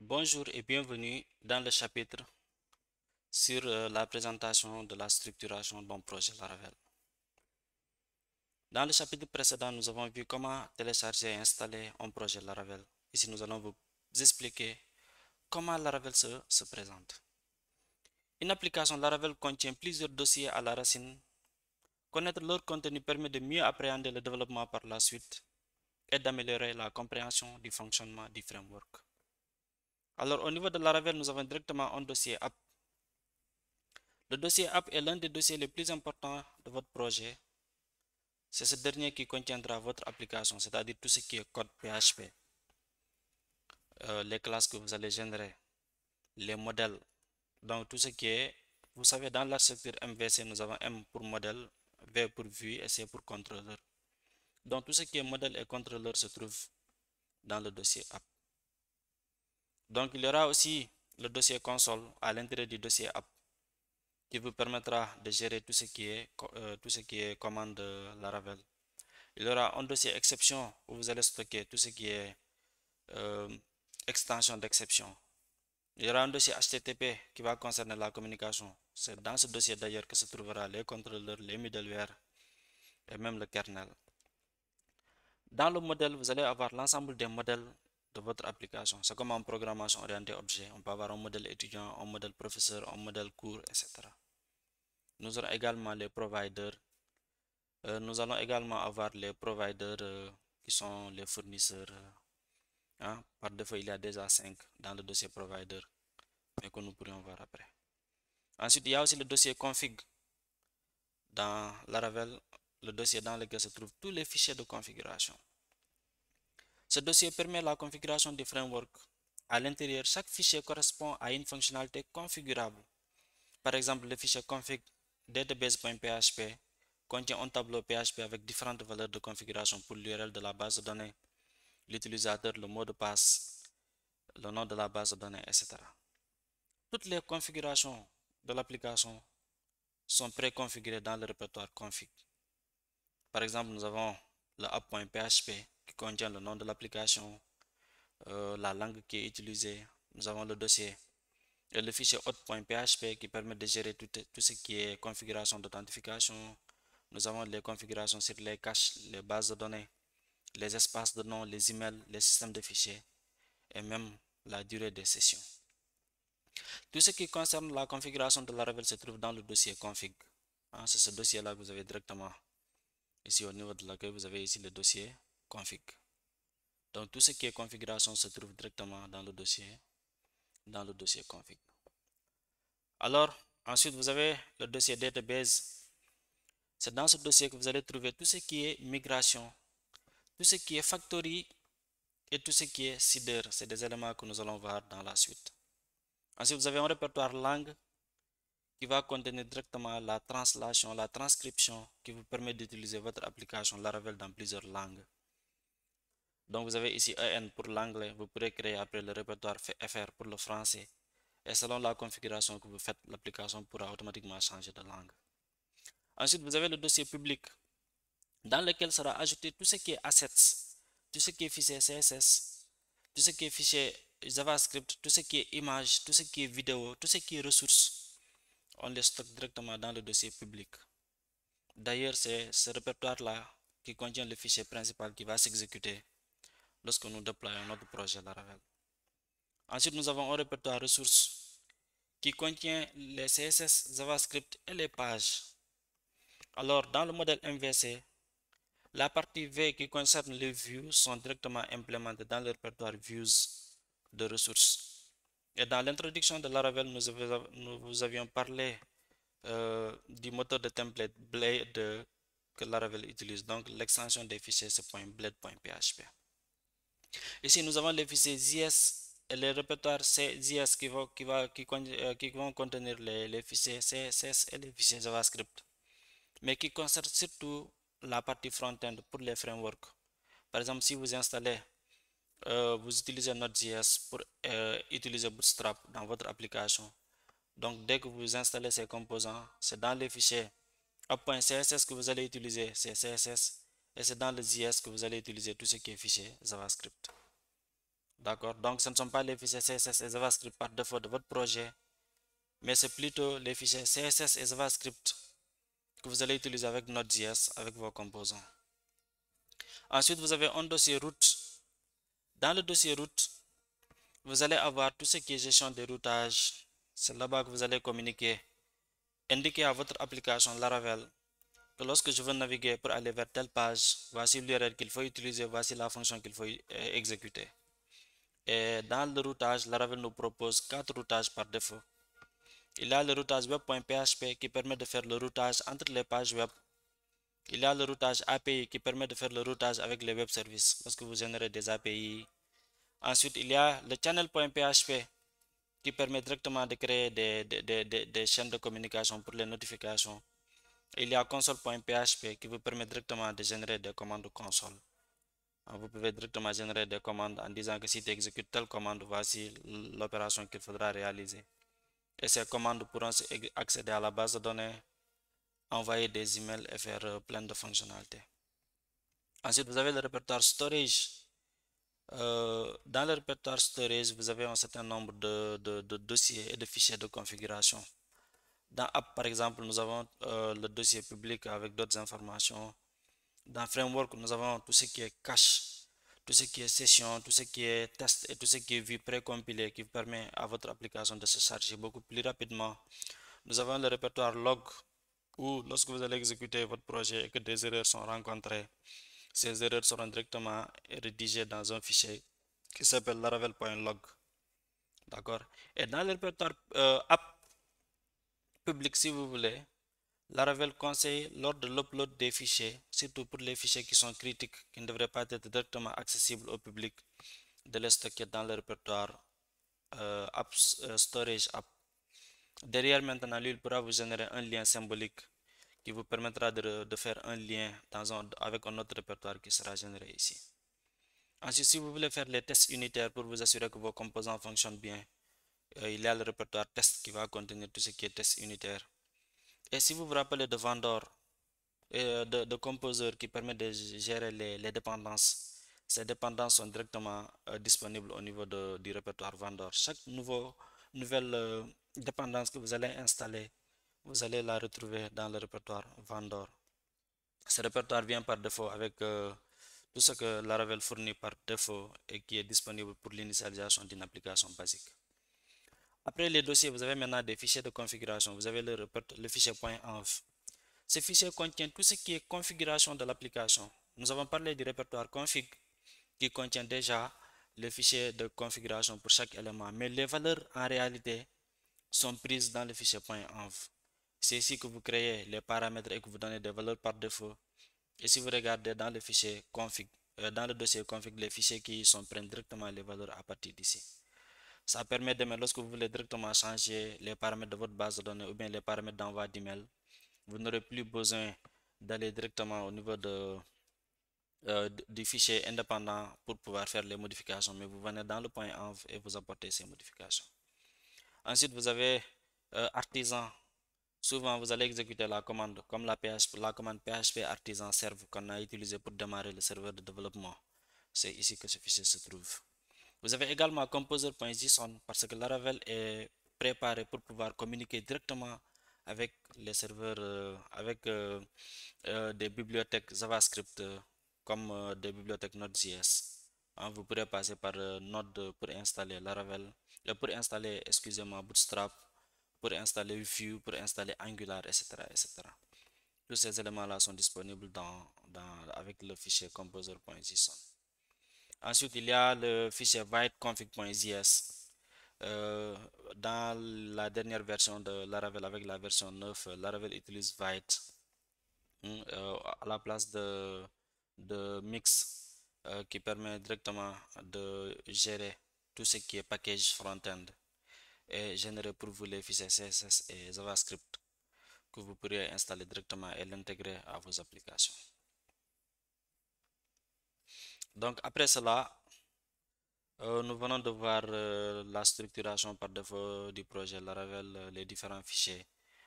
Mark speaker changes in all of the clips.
Speaker 1: Bonjour et bienvenue dans le chapitre sur la présentation de la structuration d'un projet Laravel. Dans le chapitre précédent, nous avons vu comment télécharger et installer un projet Laravel. Ici, nous allons vous expliquer comment Laravel se présente. Une application Laravel contient plusieurs dossiers à la racine. Connaître leur contenu permet de mieux appréhender le développement par la suite et d'améliorer la compréhension du fonctionnement du framework. Alors, au niveau de Laravel, nous avons directement un dossier app. Le dossier app est l'un des dossiers les plus importants de votre projet. C'est ce dernier qui contiendra votre application, c'est-à-dire tout ce qui est code PHP, les classes que vous allez générer, les modèles. Donc tout ce qui est, vous savez, dans l'architecture MVC, nous avons M pour modèle, V pour vue et C pour contrôleur. Donc tout ce qui est modèle et contrôleur se trouve dans le dossier app. Donc il y aura aussi le dossier console à l'intérieur du dossier app qui vous permettra de gérer tout ce qui est commande de Laravel. Il y aura un dossier exception où vous allez stocker tout ce qui est euh, extension d'exception. Il y aura un dossier HTTP qui va concerner la communication. C'est dans ce dossier d'ailleurs que se trouvera les contrôleurs, les middleware et même le kernel. Dans le modèle, vous allez avoir l'ensemble des modèles de votre application. C'est comme en programmation orientée objet. On peut avoir un modèle étudiant, un modèle professeur, un modèle cours, etc. Nous aurons également les providers. Nous allons également avoir les providers qui sont les fournisseurs. Par défaut, il y a déjà 5 dans le dossier provider, mais que nous pourrions voir après. Ensuite, il y a aussi le dossier config dans Laravel, le dossier dans lequel se trouvent tous les fichiers de configuration. Ce dossier permet la configuration du framework. À l'intérieur, chaque fichier correspond à une fonctionnalité configurable. Par exemple, le fichier config database.php contient un tableau PHP avec différentes valeurs de configuration pour l'URL de la base de données, l'utilisateur, le mot de passe, le nom de la base de données, etc. Toutes les configurations de l'application sont préconfigurées dans le répertoire config. Par exemple, nous avons le app.php qui contient le nom de l'application, la langue qui est utilisée. Nous avons le dossier et le fichier auth.php qui permet de gérer tout ce qui est configuration d'authentification. Nous avons les configurations sur les caches, les bases de données, les espaces de nom, les emails, les systèmes de fichiers et même la durée des sessions. Tout ce qui concerne la configuration de Laravel se trouve dans le dossier config. C'est ce dossier-là que vous avez directement ici au niveau de l'accueil. Vous avez ici le dossier config. Donc tout ce qui est configuration se trouve directement dans le dossier config. Alors ensuite vous avez le dossier database. C'est dans ce dossier que vous allez trouver tout ce qui est migration, tout ce qui est factory et tout ce qui est CIDR. C'est des éléments que nous allons voir dans la suite. Ensuite vous avez un répertoire langue qui va contenir directement la translation, la transcription qui vous permet d'utiliser votre application Laravel dans plusieurs langues. Donc vous avez ici EN pour l'anglais, vous pourrez créer après le répertoire FR pour le français. Et selon la configuration que vous faites, l'application pourra automatiquement changer de langue. Ensuite, vous avez le dossier public dans lequel sera ajouté tout ce qui est assets, tout ce qui est fichier CSS, tout ce qui est fichier JavaScript, tout ce qui est image, tout ce qui est vidéo, tout ce qui est ressources. On les stocke directement dans le dossier public. D'ailleurs, c'est ce répertoire-là qui contient le fichier principal qui va s'exécuter lorsque nous déployons notre projet Laravel. Ensuite, nous avons un répertoire ressources qui contient les CSS, JavaScript et les pages. Alors, dans le modèle MVC, la partie V qui concerne les views sont directement implémentées dans le répertoire views de ressources. Et dans l'introduction de Laravel, nous vous avions parlé du moteur de template Blade que Laravel utilise. Donc, l'extension des fichiers, c'est .blade.php. Ici, nous avons les fichiers JS et les répertoires JS qui vont contenir les fichiers CSS et les fichiers JavaScript, mais qui concernent surtout la partie front-end pour les frameworks. Par exemple, si vous installez, vous utilisez Node.js pour utiliser Bootstrap dans votre application. Donc, dès que vous installez ces composants, c'est dans les fichiers app.css que vous allez utiliser ces CSS et c'est dans le JS que vous allez utiliser tout ce qui est fichier JavaScript. D'accord? Donc, ce ne sont pas les fichiers CSS et JavaScript par défaut de votre projet, mais c'est plutôt les fichiers CSS et JavaScript que vous allez utiliser avec Node.js, avec vos composants. Ensuite, vous avez un dossier route. Dans le dossier route, vous allez avoir tout ce qui est gestion des routages. C'est là-bas que vous allez communiquer. Indiquer à votre application Laravel que lorsque je veux naviguer pour aller vers telle page, voici l'URL qu'il faut utiliser, voici la fonction qu'il faut exécuter. Et dans le routage, Laravel nous propose 4 routages par défaut. Il y a le routage web.php qui permet de faire le routage entre les pages web. Il y a le routage API qui permet de faire le routage avec les web services lorsque vous générez des API. Ensuite, il y a le channel.php qui permet directement de créer des chaînes de communication pour les notifications. Il y a console.php qui vous permet directement de générer des commandes console. Vous pouvez directement générer des commandes en disant que si tu exécutes telle commande, voici l'opération qu'il faudra réaliser. Et ces commandes pourront accéder à la base de données, envoyer des emails et faire plein de fonctionnalités. Ensuite, vous avez le répertoire storage. Dans le répertoire storage, vous avez un certain nombre de dossiers et de fichiers de configuration. Dans App, par exemple, nous avons le dossier public avec d'autres informations. Dans Framework, nous avons tout ce qui est cache, tout ce qui est session, tout ce qui est test et tout ce qui est vue précompilée qui permet à votre application de se charger beaucoup plus rapidement. Nous avons le répertoire log où lorsque vous allez exécuter votre projet et que des erreurs sont rencontrées, ces erreurs seront directement rédigées dans un fichier qui s'appelle laravel.log. D'accord? Et dans le répertoire app public, si vous voulez, Laravel conseille lors de l'upload des fichiers, surtout pour les fichiers qui sont critiques, qui ne devraient pas être directement accessibles au public, de les stocker dans le répertoire storage app. Derrière maintenant, lui, il pourra vous générer un lien symbolique qui vous permettra de faire un lien avec un autre répertoire qui sera généré ici. Ensuite, si vous voulez faire les tests unitaires pour vous assurer que vos composants fonctionnent bien, il y a le répertoire test qui va contenir tout ce qui est test unitaire. Et si vous vous rappelez de Vendor, de Composer qui permet de gérer les dépendances, ces dépendances sont directement disponibles au niveau du répertoire Vendor. Chaque nouvelle dépendance que vous allez installer, vous allez la retrouver dans le répertoire Vendor. Ce répertoire vient par défaut avec tout ce que Laravel fournit par défaut et qui est disponible pour l'initialisation d'une application basique. Après les dossiers, vous avez maintenant des fichiers de configuration. Vous avez le fichier .env. Ce fichier contient tout ce qui est configuration de l'application. Nous avons parlé du répertoire config qui contient déjà le fichier de configuration pour chaque élément, mais les valeurs en réalité sont prises dans le fichier .env. C'est ici que vous créez les paramètres et que vous donnez des valeurs par défaut. Et si vous regardez dans le fichier config, dans le dossier config, les fichiers qui sont prennent directement les valeurs à partir d'ici. Ça permet de, lorsque vous voulez directement changer les paramètres de votre base de données ou bien les paramètres d'envoi d'email, vous n'aurez plus besoin d'aller directement au niveau du fichier indépendant pour pouvoir faire les modifications, mais vous venez dans le .env et vous apportez ces modifications. Ensuite, vous avez artisan. Souvent, vous allez exécuter la commande comme la commande php artisan serve qu'on a utilisé pour démarrer le serveur de développement. C'est ici que ce fichier se trouve. Vous avez également composer.json parce que Laravel est préparé pour pouvoir communiquer directement avec les serveurs, avec des bibliothèques JavaScript comme des bibliothèques Node.js. Hein, vous pourrez passer par Node pour installer Laravel, pour installer, excusez-moi, Bootstrap, pour installer Vue, pour installer Angular, etc., etc. Tous ces éléments-là sont disponibles avec le fichier composer.json. Ensuite, il y a le fichier vite.config.js. Dans la dernière version de Laravel, avec la version 9, Laravel utilise Vite à la place de Mix qui permet directement de gérer tout ce qui est package front-end et générer pour vous les fichiers CSS et JavaScript que vous pourriez installer directement et l'intégrer à vos applications. Donc après cela, nous venons de voir la structuration par défaut du projet Laravel, les différents fichiers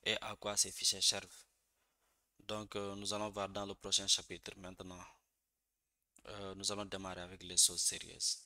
Speaker 1: et à quoi ces fichiers servent. Donc nous allons voir dans le prochain chapitre maintenant. Nous allons démarrer avec les choses sérieuses.